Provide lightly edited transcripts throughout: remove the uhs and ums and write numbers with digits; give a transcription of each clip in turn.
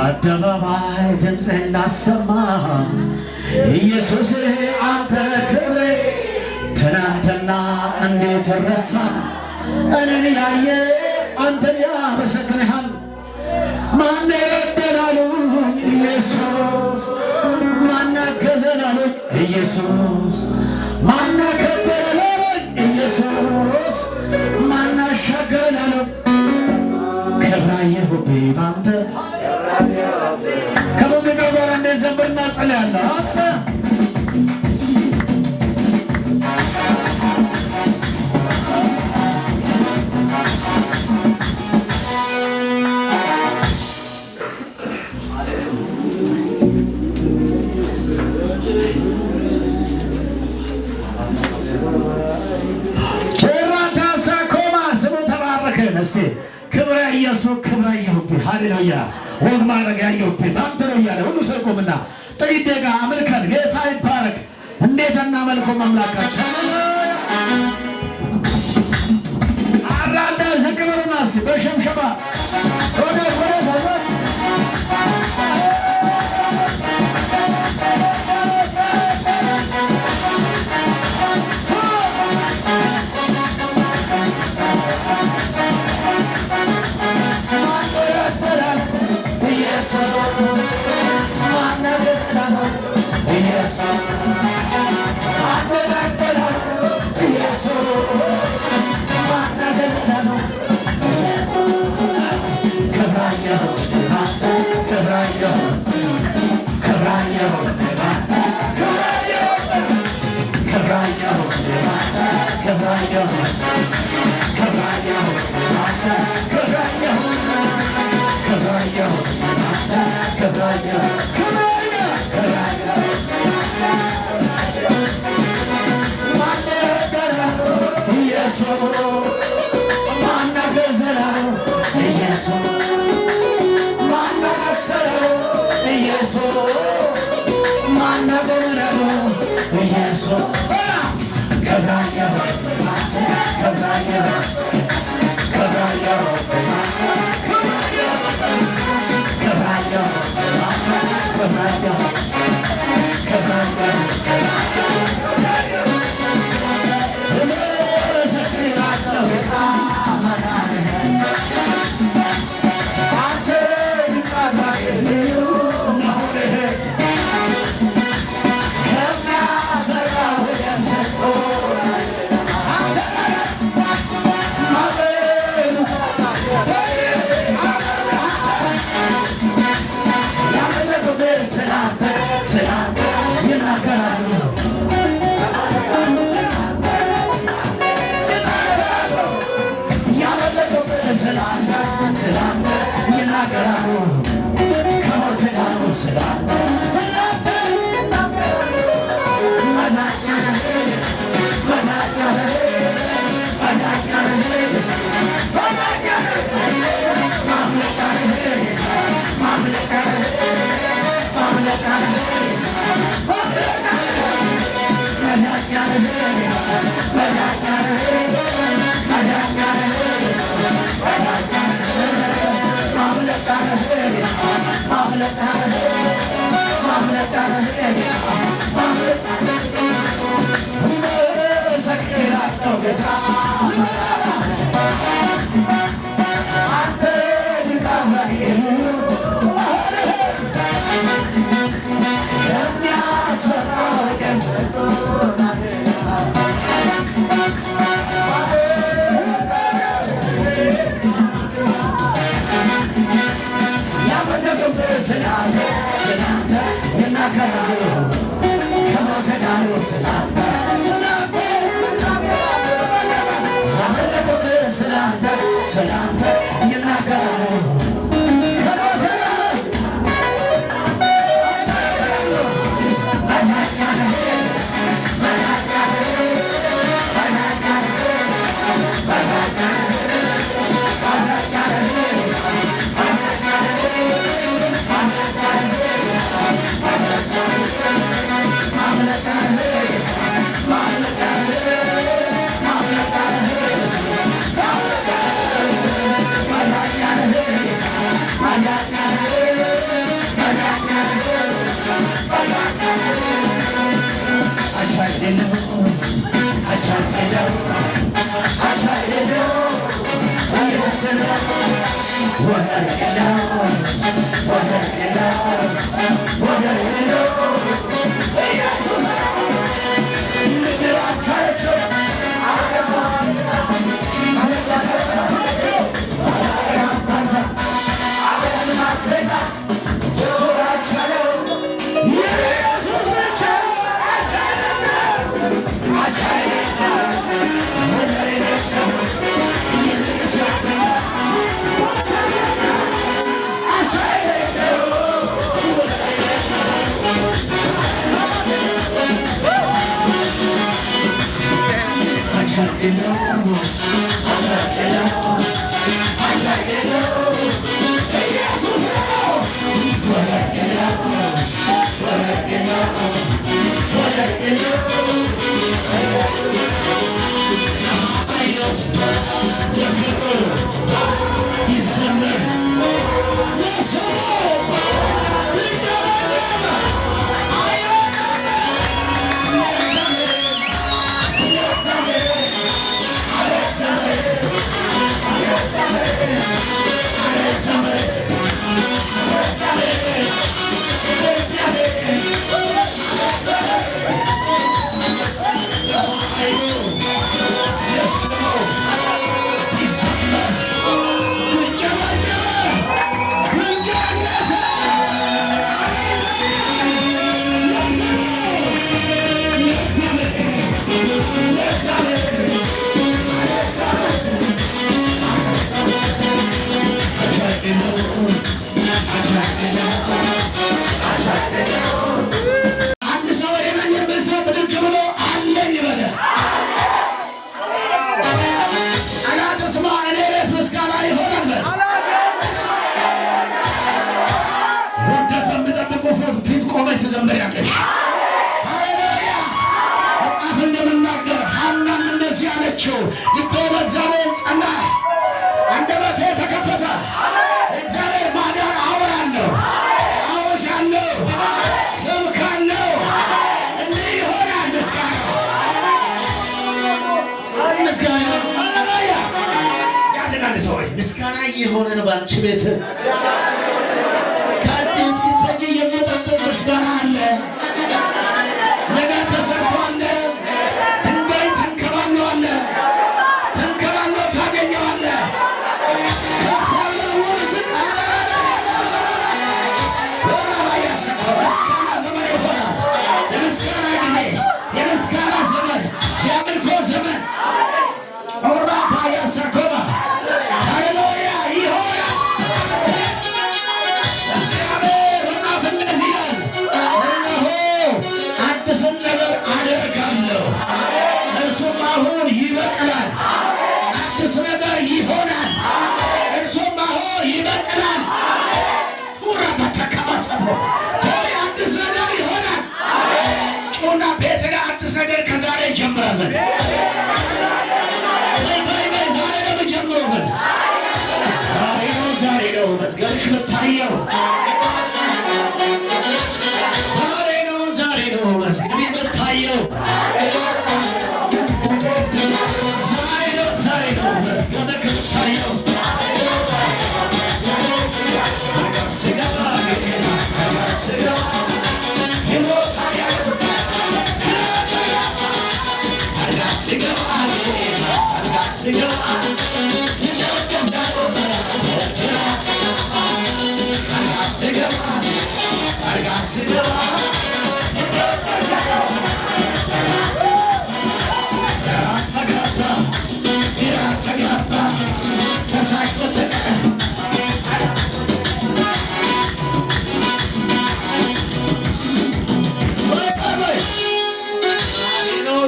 በአደባባይ ድምፅህን ላሰማ ኢየሱስ አንተ ክብሬ ትናንትና እንዴት ረሳ እኔን ያየ አንተን ያመሰግንሃል ማን ረዳናሉኝ ኢየሱስ ማን አገዘናሉኝ ኢየሱስ ማን ከበረናሉኝ ኢየሱስ ማን አሻገረናሉኝ ክብራየሁቤ ባንተ ከሙዚቃው ጋር እንደዘምርና ጸልያለሁ ክብረ ኢየሱስ ክብረ ይሁን ሃሌሉያ ወግ ማረጋ ይሁን ታንተሮ ያለ ሁሉ ሰው ቆምና ጥቂት ደቂቃ አምልከን ጌታ ይባረክ እንዴት እናመልከው አምላካችን አራዳ ዝክሩናስ በሸምሸባ ወደ ትዘምሪያለሽ። ሃሌሉያ። መጽሐፍ እንደምናገር ሐናም እንደዚህ አለችው፣ ልቤ በእግዚአብሔር ጸና፣ አንደበቴ ተከፈተ፣ እግዚአብሔር ማዳን አወራለሁ፣ አወጃለሁ፣ ሰብካለሁ። እንዲህ ይሆናል ምስጋና። ሃሌሉያ። ያዘናል ሰዎች ምስጋና እየሆነ ነው ባንቺ ቤት ምስጋና አለ። ነገር ተሰርቷል። ድንጋይ ተንከባሎ አለ። ተንከባሎ ታገኘዋለ። ከፍ ያለ ወርዝን ምስጋና ዘመን ይሆናል። የምስጋና ጊዜ፣ የምስጋና ዘመን፣ የአምልኮ ዘመን ኦራባ ያሰኮባ ሃሌሉያ ይሆናል። አዲስን ነገር አደርጋለሁ፣ እርሱም አሁን ይበቅላል። አዲስ ነገር ይሆናል፣ እርሱም አሁን ይበቅላል። ቁራባ ተከባሰቡ ሆይ አዲስ ነገር ይሆናል። ጩና ቤት ጋር አዲስ ነገር ከዛሬ ይጀምራል። ዛሬ ነው የሚጀምረው። ዛሬ ነው መዝገብሽ የምታየው። መዝገብ የምታየው ዛሬ ነው መዝገብ የምታየው። ስገባ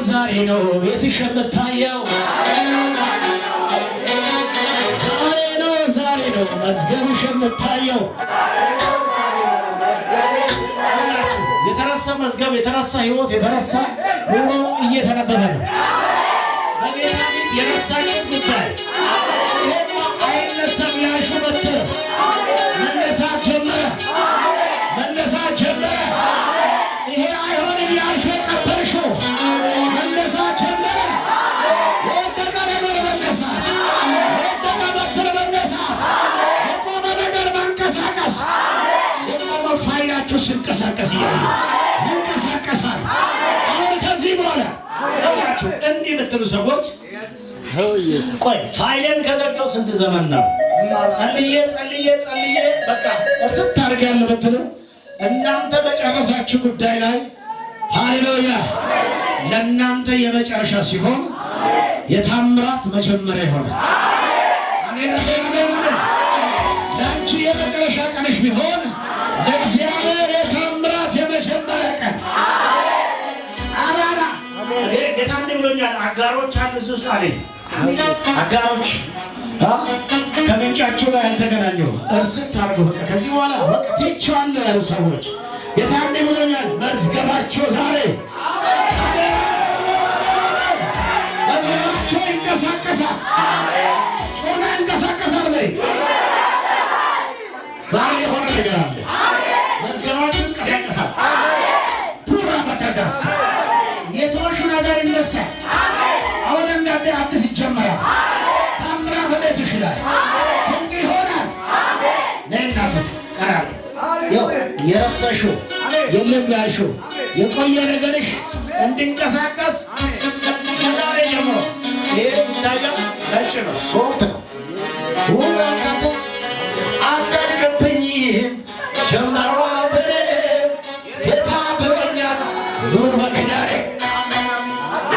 ዛሬ ነው ቤትሽ የምታየው። ዛሬ ነው መዝገብሽ የምታየው። የተረሳ መዝገብ፣ የተረሳ ሕይወት፣ የተረሳ ኑሮ እየተነበበ ነው። በጌታ ፊት የረሳሽን ጉዳይ ይሄማ አይነሳም ያልሽው በትር መነሳት ጀመረ፣ መነሳት ጀመረ። ይሄ አይሆንም ያልሽው የቀበርሽው መነሳት ጀመረ። የወደቀ ነገር መነሳት፣ የወደቀ በትር መነሳት፣ የቆመ ነገር መንቀሳቀስ። የቆመው ፋይላችሁ ሲንቀሳቀስ እያዩ ይንቀሳቀሳል። አሁን ከዚህ በኋላ ሁላችሁ እንዲህ የምትሉ ሰዎች ቆይ ፋይሌን ከዘጋው ስንት ዘመን ነው? ጸልዬ በቃ እርስት ታርጋለ ብትሉ እናንተ በጨረሳችሁ ጉዳይ ላይ ሃሌሉያ ለእናንተ የመጨረሻ ሲሆን የታምራት መጀመሪያ ይሆናል። አሜን አሜን አሜን። ለአንቺ የመጨረሻ ቀንሽ ቢሆን ለእግዚአብሔር የታምራት የመጀመሪያ ቀን። አራራ ጌታ ብሎኛል። አጋሮች አሉ እዚህ ውስጥ አለኝ። አጋሮች ከምንጫቸው ላይ ያልተገናኙ እርስት አድርጎ በቃ ከዚህ በኋላ በቃ ትቼዋለሁ ያሉ ሰዎች ጌታ እንዲህ ብሎኛል። መዝገባቸው ዛሬ መዝገባቸው ይንቀሳቀሳል። ጮና ይንቀሳቀሳል። በይ ዛሬ የሆነ ነገር አለ። መዝገባቸው ይንቀሳቀሳል። ፑራ በደጋስ የተወሹ ነገር ይነሳል። አሁን እንዳደ አዲስ ይጀመራል። ታምራ በቤትሽ ላይ ትንቅ ይሆናል። ነይናት ቀራል የረሳሽው የለም ያልሽው የቆየ ነገርሽ እንድንቀሳቀስ ከዛሬ ጀምሮ ይሄ ይታያል። ነጭ ነው፣ ሶፍት ነው። ሁራካቶ አታልቅብኝም ጀመሯ በሬ ጌታ ብሎኛል ኑር በክዳሬ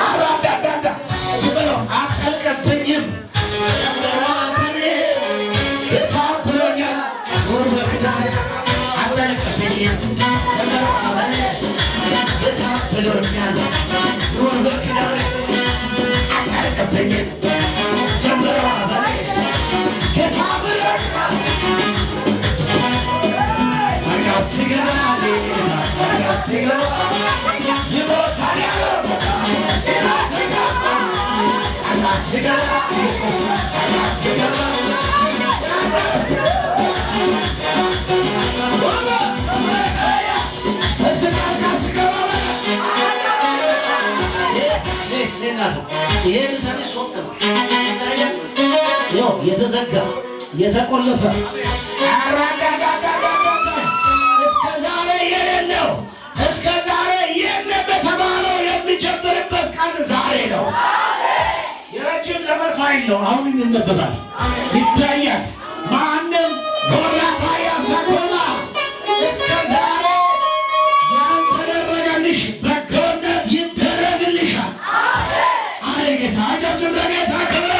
አራዳዳዳ ዝበለው አታልቅብኝም ጀመሯ በሬ ጌታ ብሎኛል ኑር በክዳሬ አታልቅብኝም ጀመሯ በሬ ጌታ ብሎኛል ኑር በክዳሬ አታልቅብኝም ጀመሯ በሬ ጌታ ብሎኛል ይሄ ምሳሌ ሶፍት ነው። የተዘጋ የተቆለፈ እስከ ዛሬ የለም በተባለው የሚጀምርበት ቀን ዛሬ ነው። የረጅም ዘመን ፋይል ነው። አሁን ይነበባል፣ ይታያል። ማንም ወላ ባያሳቆማ እስከ ዛሬ ያልተደረገልሽ በጎነት ይደረግልሻል። አለ ጌታ። አጨብጭብ ለጌታ ክብር።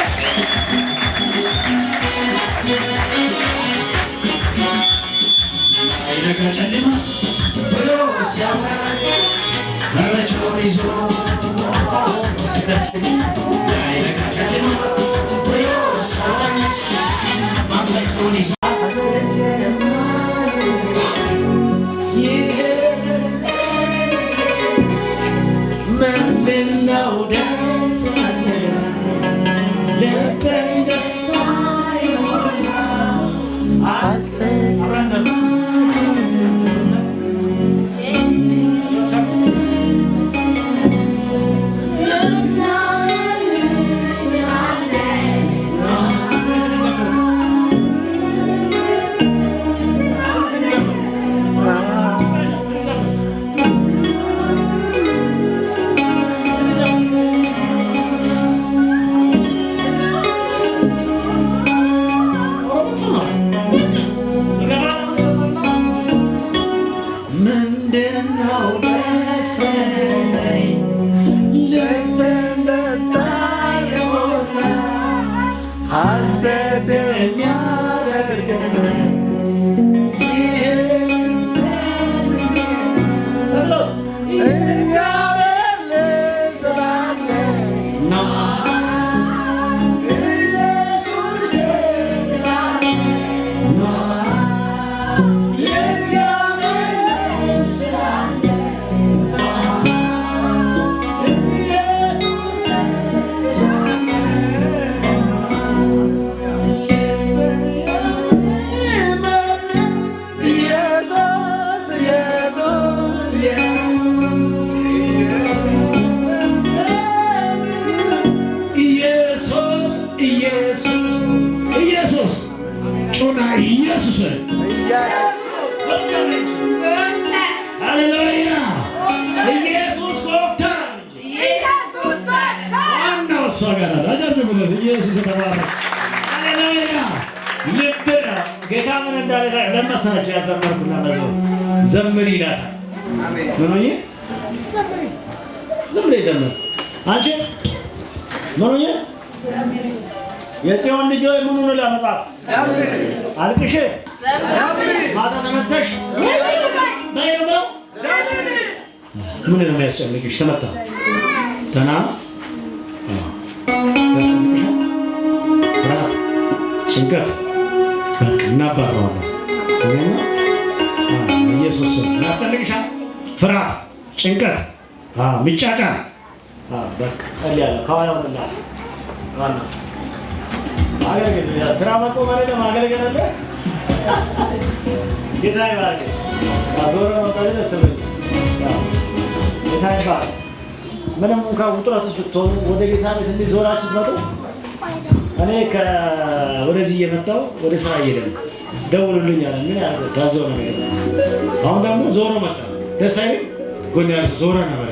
አይነጋ ጨለማ ብሎ ሲያምራ መረቻውን ይዞ ሲደስኝ አይነጋ ጨለማ ብሎ ሲያምራ ማሰቂውን ይዞ ምንድነው ደስ ያለን ልቤን ደስታ ይሞላል። ጌታ ምን እንዳለ ለማሳጅ ያዘመርኩና ነው ዘምሪ ይላል። ምን ሆኜ ዘምሪ ለምን ይዘምር አንቺ ምን ሆኜ የጽዮን ልጅ ሆይ ምን ሆነ ለመጻፍ ዘምሪ አልቅሽ ዘምሪ ማታ ተነስተሽ በይ ነው ዘምሪ ምን ነው የሚያስጨንቅሽ? ተመታ ደህና ጭንቀት በቃ እናባረዋለን። ኢየሱስ ያስፈልግሻል። ፍርሃት፣ ጭንቀት፣ ምጫጫን በቃ ጸልያለሁ። ከኋላው ምንላ ዋና አገልግል ስራ መቆም አይደለም ማገልገል አለ። ጌታ ይባርክ። ዞሮ መውጣት ደስ ብሎኝ ጌታ ይባርክ። ምንም እንኳን ውጥረት ውስጥ ብትሆኑ ወደ ጌታ ቤት እንዲህ ዞራችሁ ስትመጡ እኔ ወደዚህ እየመጣሁ ወደ ስራ እየሄድን ደውሉልኝ አለ። ምን ያደርገው ታዘው ነው የሚሄደው። አሁን ደግሞ ዞሮ መጣ። ደስ አይልም? ጎን ያለ ዞረ ነበር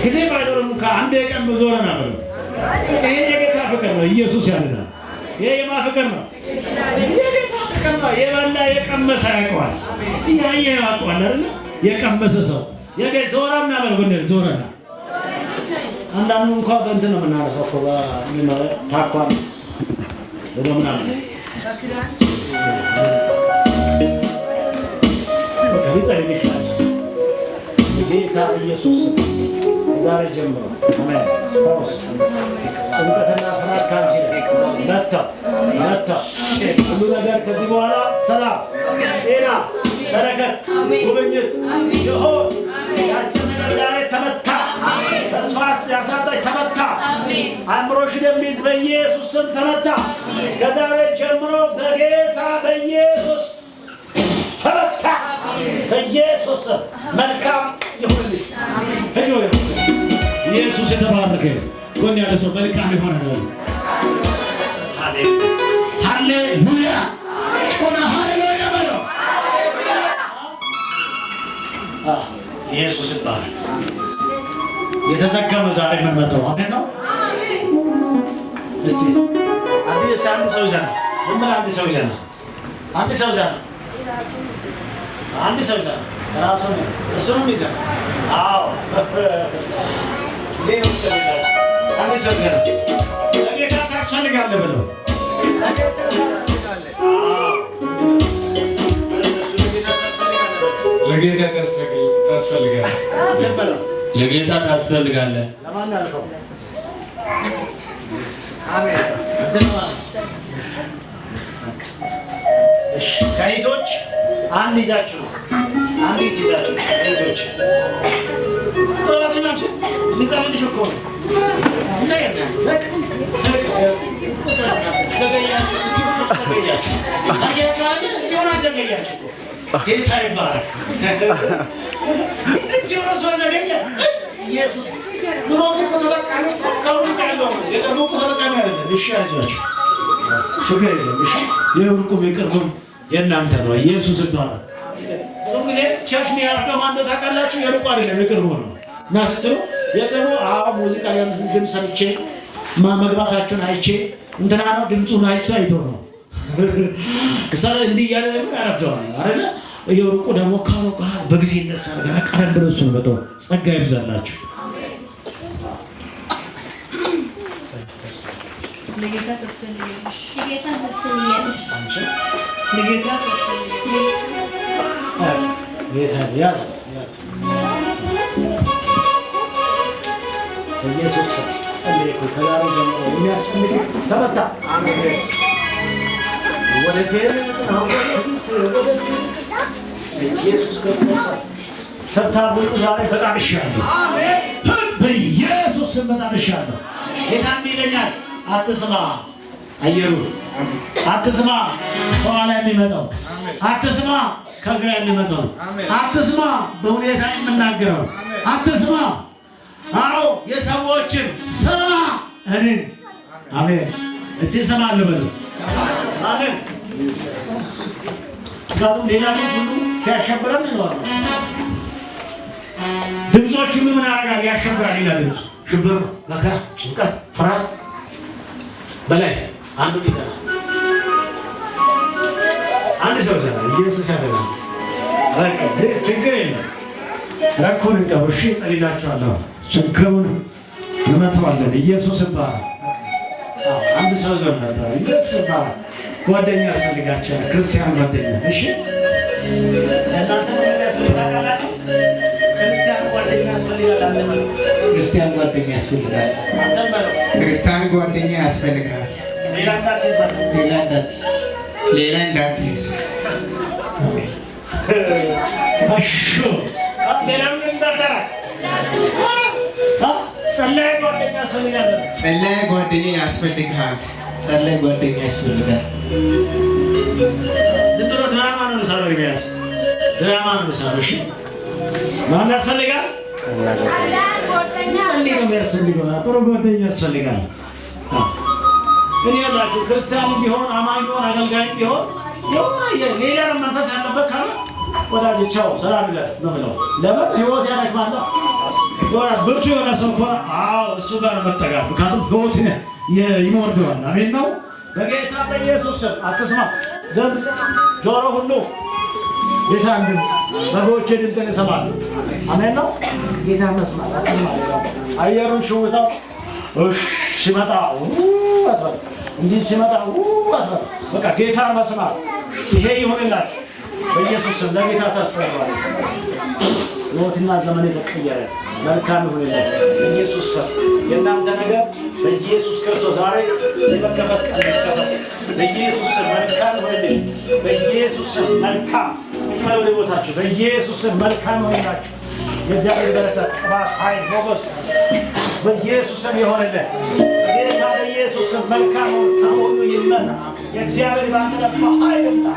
ጊዜ ባይኖርም ከአንድ ቀን ዞረ ነበር። ይሄ የጌታ ፍቅር ነው። ኢየሱስ ያድናል። ይሄ የማ ፍቅር ነው? የጌታ ፍቅር ነው። የበላ የቀመሰ ያውቀዋል። ያየ ያውቀዋል አይደል? የቀመሰ ሰው ዞረና በል ጎን ዞረና አንዳንዱ እንኳን በእንትን ነው የምናረሳው እኮ ታኳል ወደ ምናምን ጌታ ኢየሱስ ዛሬ ጀምሮ አሜን። ጭንቀትና ፍርሃት ካንቺ መታ ሁሉ ነገር ከዚህ በኋላ ሰላም፣ ጤና፣ በረከት፣ ጉብኝት ይሁን። ያስጨነቀሽ ዛሬ ተመታ። ተስፋ ያሳጣሽ ተመታ። አእምሮሽን የሚይዝ በኢየሱስ ስም ተመታ። ከዛሬ ጀምሮ በጌታ በኢየሱስ ተመታ። በኢየሱስ ስም መልካም ይሁንልሽ። ኢየሱስ የተባረከ ጎን ያለ ሰው መልካም ይሆናል። ሃሌሉያ ጮና ሃሌሉያ በለው። ኢየሱስ ይባረክ። የተዘጋው ዛሬ ምን መጣው? አሜን ነው። እስቲ አንድ ሰው ይዘና አንድ ሰው ይዘና ራሱ ነው እሱ ነው ይዘና። አዎ ሌላ ሰው ይዘና አንድ ሰው ይዘና ለጌታ ታስፈልጋለህ ብለው ለጌታ ታስፈልጋለህ። ለጌታ ታስፈልጋለህ። ለማን አልከው? አሜን። እሺ ከይቶች አንድ ይዛችሁ ነው። አንዲት ይዛችሁ ከይቶች ጥራትናችሁ ሊዛልሽ እኮ ነው። ጌታ ይባረክ። እዚህ ሆነ ሰው ዘገየ። ኢየሱስ ኑሮ እኮ ተጠቃሚ እኮ ከሩቅ ያለው ነው። የቅርቡ እኮ ተጠቃሚ አይደለም። እሺ አይዟችሁ፣ ችግር የለም። እሺ የሩቁም የቅርቡም የእናንተ ነው። ኢየሱስ ይባረክ። ብዙ ጊዜ ቸርች የሚያደርገው ማን ነው ታውቃላችሁ? የሩቁ አይደለም የቅርቡ ነው። እና ስትሉ የቅርቡ ሙዚቃ ድምፅ ሰምቼ መግባታችሁን አይቼ እንትና ነው ድምፁን አይቶ ነው እንዲህ እያለ ደግሞ ያረፍደዋል አይደለ? የሩቁ ደግሞ ከሩቅ በጊዜ ይነሳል። ገና ቀረብ ብለው እሱን በጣም ጸጋ ይብዛላችሁ። ለጌታ ተስፈልያለሽ። ኢየሱስ ጸልይ። ከዛሬ ጀምሮ የሚያስፈልግ ተመታ። አሜን። ወደ ኢየሱስ ክርስቶስ ተታቡ ዛሬ በጣም ይሻላል። አሜን። በኢየሱስ ስም በጣም ይሻላል። ጌታ ይለኛል፣ አትስማ አየሩ፣ አትስማ ከኋላ የሚመጣው፣ አትስማ ከግራ የሚመጣው፣ አትስማ በሁኔታ የምናገረው፣ አትስማ አዎ የሰዎችን ስማ እኔን። አሜን። እስቲ እሰማለሁ በሉ። አሜን። ምክንያቱም ሌላ ሁሉ ሲያሸብረን ይለዋል። ድምፆቹ ምን ያደርጋል? ያሸብራል ይላል። ድምፁ ሽብር፣ መከራ፣ ጭንቀት፣ ፍርሃት በላይ አንዱ ይተና አንድ ሰው ዘና ኢየሱስ ያደርጋል። በቃ ችግር የለም። ረኩን እንቀበሽ ጸልላችኋለሁ። ችግሩን እንመታዋለን። ኢየሱስ ይባረክ። አንድ ሰው ዘና ኢየሱስ ይባረክ። ጓደኛ ያስፈልጋችኋል። ክርስቲያን ጓደኛ። እሺ እናንተ ያስፈልጋላችሁ። ክርስቲያን ጓደኛ ያስፈልጋል። ክርስቲያን ጓደኛ ያስፈልጋል። ክርስቲያን ጓደኛ ያስፈልጋል። ሌላ እንዳትይዝ ጸላይ ጓደኛ ያስፈልግሃል። ጸላይ ጓደኛ ያስፈልጋል። ዝም ብሎ ድራማ ነው የሚሰራው። ኤርምያስ ድራማ ነው የሚሰራው። እሺ ማን ያስፈልጋል? ጸላይ ነው የሚያስፈልገው። ጥሩ ጓደኛ ያስፈልጋል። እኔ ያላችሁ ክርስቲያን ቢሆን አማኝ ቢሆን አገልጋይ ቢሆን የሆነ ሌላ መንፈስ ያለበት ካለ ወዳጅ ቻው ሰላም ይላል ነው ብለው ለምን ህይወት ያደክማል። ብርቱ የሆነ ሰው ከሆነ እሱ ጋር መጠጋት፣ ምክንያቱም ህይወትን ይሞርደዋል። አሜን ነው። በጌታ በኢየሱስ ስም አትስማ። ድምፅ ጆሮ ሁሉ ጌታን ድምፅ በጎቼ ድምፅን ይሰማሉ። አሜን ነው። ጌታን መስማት አትስማ። አየሩን ሽውታው ሲመጣ አትበል፣ እንዲህ ሲመጣ አትበል። በቃ ጌታን መስማት። ይሄ ይሁንላችሁ በኢየሱስ ስም። ለጌታ ታስፈልጋል። ሕይወትና ዘመን የተቀየረ መልካም ይሁንላችሁ በኢየሱስ ስም። የእናንተ ነገር በኢየሱስ ክርስቶስ ዛሬ የመከፈት ቀን ይከፈት በኢየሱስ ስም። መልካም ይሁንልኝ በኢየሱስ ስም። መልካም ይመል ወደ ቦታችሁ በኢየሱስ ስም። መልካም ይሁንላችሁ። የእግዚአብሔር በረከት፣ ቅባት፣ ኃይል፣ ሞገስ በኢየሱስ ስም ይሆንልህ። ጌታ በኢየሱስ ስም መልካም ሁሉ ይመጣ። የእግዚአብሔር ባንተ ደግሞ ኃይል ይምጣ።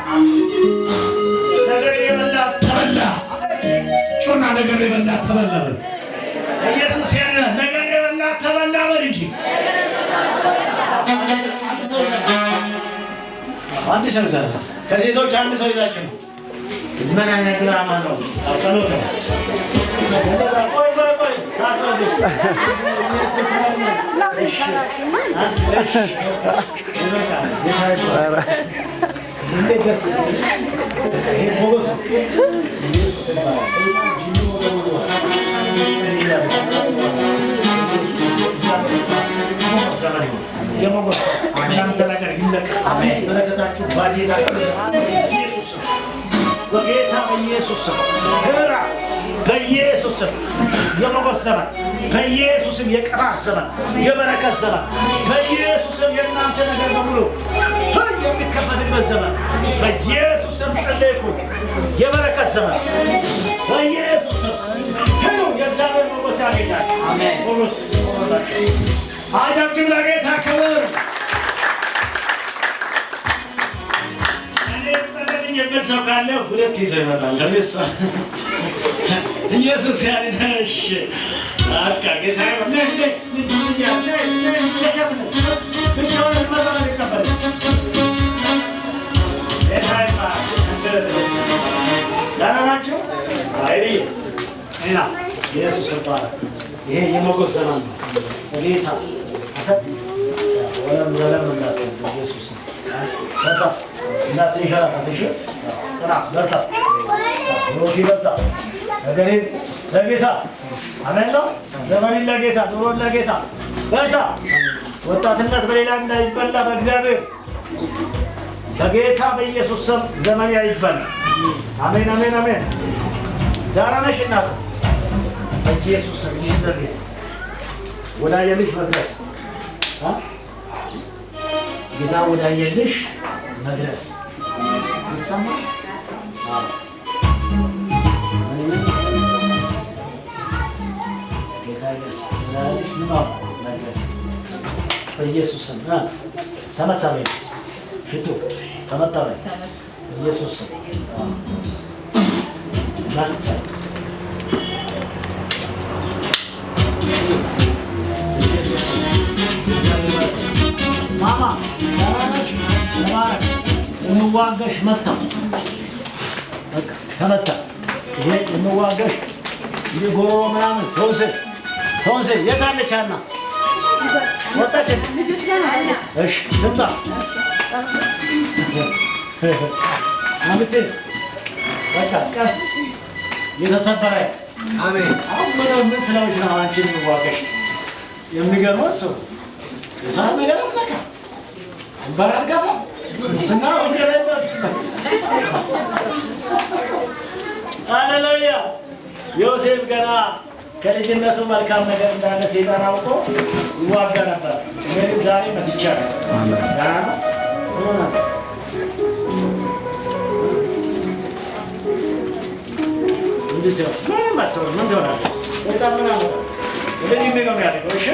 ነገር የበላ ተበላ። ጮና ነገር የበላ ተበላ በል። ኢየሱስ ያለ ነገር የበላ ተበላ በል እንጂ አንድ ሰው ይዛ ከሴቶች አንድ ሰው ይዛችሁ ነው። ምን አይነት ድራማ ነው? ጸሎት ነው። ቆይ ሳትረሱ በጌታ በኢየሱስ ስም ግራ በኢየሱስ ስም የሞገስ ዘመን በኢየሱስ ስም የቅባት ዘመን የበረከት ዘመን በኢየሱስ ስም የእናንተ ነገር በሙሉ የሚከፈትበት ዘመን በኢየሱስ ስም ጸለይኩኝ። የበረከት ዘመን በኢየሱስ ስም ሁሉ የእግዚአብሔር ሞገስ ያገኛል። አሜን። ሞገስ አጨብጭብ ለጌታ ክብር። የሚል ሰው ካለ ሁለት ይዘው ይመጣል። ለምሳ ኢየሱስ ያድነሽ አካ ጌታ ኢየሱስ ይባላል። ይሄ የሞገስ ዘመን ነው። ጌታ ወለም ኢየሱስ እናት ይሻላታለሽ ጥራ በርታ ሮቲ በርታ ነገሬ ለጌታ አሜን ነው። ዘመን ለጌታ ኑሮን ለጌታ በርታ። ወጣትነት በሌላ እንዳይበላ በእግዚአብሔር በጌታ በኢየሱስ ስም ዘመን ያይበላ። አሜን አሜን አሜን። ዳራ ነሽ እናት በኢየሱስ ስም ይደረግ ወዳየልሽ መድረስ ጌታ ወዳየልሽ መድረስ ይሰማ። በኢየሱስ ስም ተመታ በይ። ሽቱ ተመታ በይ። በኢየሱስ ስም ማማ ዳራነሽ ለማረግ የምዋጋሽ መታ በቃ ተመታ። ይሄ የምዋጋሽ የጎሮሮ ምናምን ተወንሴ የት አለች? አና ወጣች። እሺ ትምጣ አምጤ በቃ ቀስ የተሰበረ አሜን። አሁን ምን ስለሆነች ነው አንቺን የምዋጋሽ? የሚገርመው እሱ የሳት ነገር አትነካ እንበራል ገፋ ስና ወንጀለኛ ሃሌሉያ። ዮሴፍ ገና ከልጅነቱ መልካም ነገር እንዳለ ሰይጣን አውቆ ይዋጋ ነበር። ግን ዛሬ መጥቻለሁ። ደህና ነው። ምን ትሆናለህ? ሰይጣን ምን አመጣ? እንደዚህ ነው የሚያደርገው። እሺ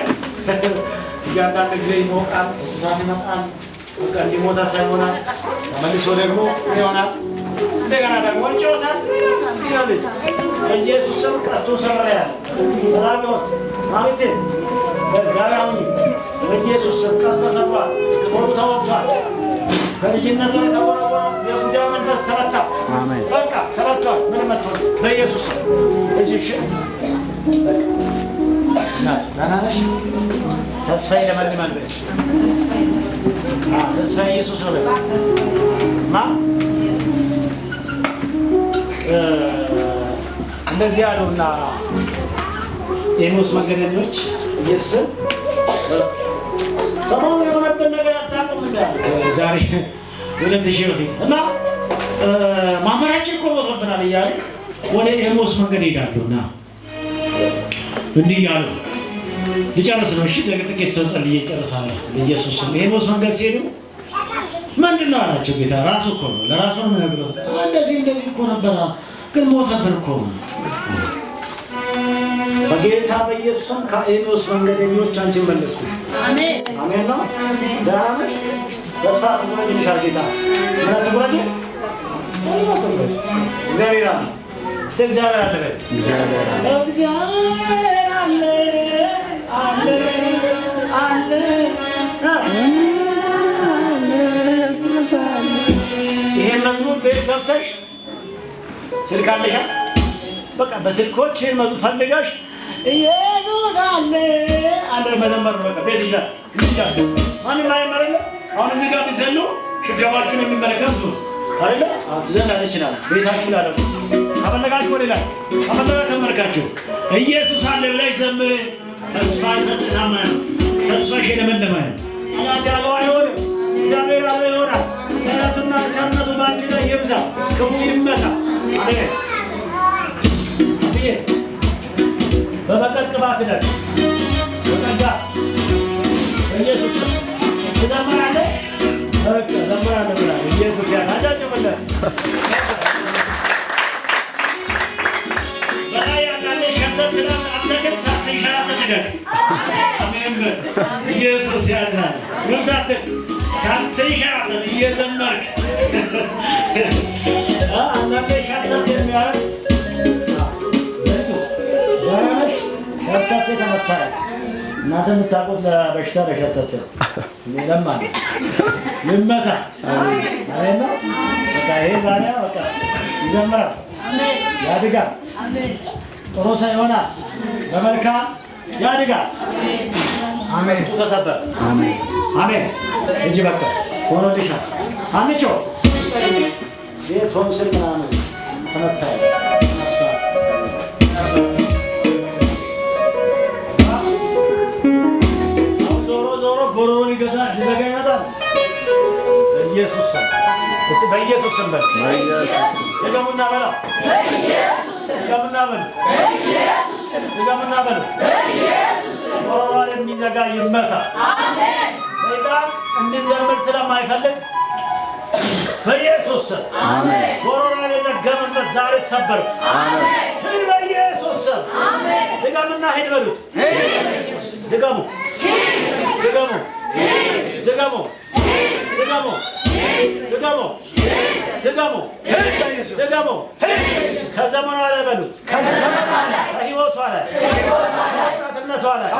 እያንዳንድ ጊዜ ይሞቃል፣ ትኩሳት ይመጣል፣ በቃ እንዲሞታ ሳይሆናል ተመልሶ ደግሞ ይሆናል። እንደገና ደግሞ ይጫወታል። በኢየሱስ ስም ቀስቱ ሰብሬያለሁ። ሰላም ይሁን ማለቴ በጋራውኝ በኢየሱስ ስም ቀስቱ ተሰብሯል። ሞቱ ተወጥቷል። ከልጅነቱ የተወረወረ የቡዳ መንፈስ ተመታ። በቃ ተመቷል። ምን መጥቷል? በኢየሱስ ስም እሺ ናናሽ ተስፋዬ ለማንማል በስ ተስፋዬ ኢየሱስ ነው ማ እንደዚህ ያሉና የሙስ መንገደኞች ኢየሱስ ሰሞኑን የሆነበት ነገር አታውቁም እንዳለ ዛሬ 2000 በፊት እና ማመራችን እኮ ሞቶብናል እያሉ ወደ የሙስ መንገድ ሄዳሉና እንዲህ ያሉ ሊጨርስ ነው። እሺ ጥቂት ሰው ጸልዬ እጨርሳለሁ። በኢየሱስ ስም የሙስ መንገድ ሲሄዱ ምንድን ነው አላቸው ጌታ። ራሱ እኮ ነው ለራሱ ነው የሚነግረው። እንደዚህ እኮ ነበረ ግን ሞተብን እኮ። በጌታ በኢየሱስ ስም ከኤኖስ መንገደኞች አንቺን መለስኩ። አሜን አሜን ነው። ዳራም ተስፋ ትቁረጭልሻል ጌታ። ምን ትቁረጭ? እግዚአብሔር አለ። እግዚአብሔር አለ። እግዚአብሔር አለ አለ አለ። ይሄ መዝሙር ቤት ገብተሽ ስልክ አለሽ? በቃ በስልኮች መዝሙር ፈልገሽ ኢየሱስ አለ አለ መዘመር ነው። በቃ ቤት ይላል ይላል። ማንም አይመረለ። አሁን እዚህ ጋር ቢዘሉ ሽብሻባችሁን የሚመለከቱ አይደለ? አትዘናለ ይችላል። ቤታችሁ ላይ ደግሞ አመለካችሁ ወደ ላይ አመለካ ተመልካችሁ ኢየሱስ አለ ብለሽ ዘምር። ተስፋ ይሰጥታማ ተስፋሽ ለመለማ አላህ ያለው አይሆንም። እግዚአብሔር አለ ይሆናል። ምሕረቱና ቸርነቱ ባንቺ ላይ ይብዛ፣ ክፉ ይመታ። አሜን አሜን። በበቀል ቅባት ነን በጸጋ በኢየሱስ ስም ትዘምራለህ። በቃ ዘምራለህ ብለህ ኢየሱስ ያናጃጅብልህ። በላይ ያለ ሸርተት ትላል አምለከት ሳትንሸራተት ትደግ። አሜን ኢየሱስ ያድናል። ምን ሳትንሸራተት እየዘመርክ አንዳንዴ ሸርተት የሚያደርግ ዘይቱ ደህና ነሽ? ሸርተቴ ተመታል። እናንተ የምታውቁት ለበሽታ ለሸርተቴ ሌላም አለ ልመታ። አሜን ነው። በቃ ይሄ ባሪያ በቃ ይዘምራል፣ ያድጋል፣ ጥሩ ሰው ይሆናል፣ በመልካም ያድጋል። አሜን። ተሰበር። አሜን አሜን። እጅ በቃ ሆኖልሻል። አንቺ የቶንስል ምናምን ተመታኝ። ዞሮ ጎሮሮን ይገዛል፣ ሊዘጋ ይመጣል። በኢየሱስ ስም እስቲ በኢየሱስ ስም በል። ድገሙና በለው። ድገሙና በል። ድገሙና በል። ጎሮሮን የሚዘጋ ይመታ። ሰይጣን እንድንዘምር ስለማይፈልግ በኢየሱስ ስም ጎሮሮን የዘጋ መንፈስ ዛሬ ሰበር። ሂድ በኢየሱስ ስም። ድገሙና ሂድ በሉት። ድገሙ ድገሙ ድገሙ ድገሙ ድገሙ ድገሙ ድገሙ። ከዘመኗ ላይ በሉት፣ ከህይወቷ ላይ፣ ከወጣትነቷ ላይ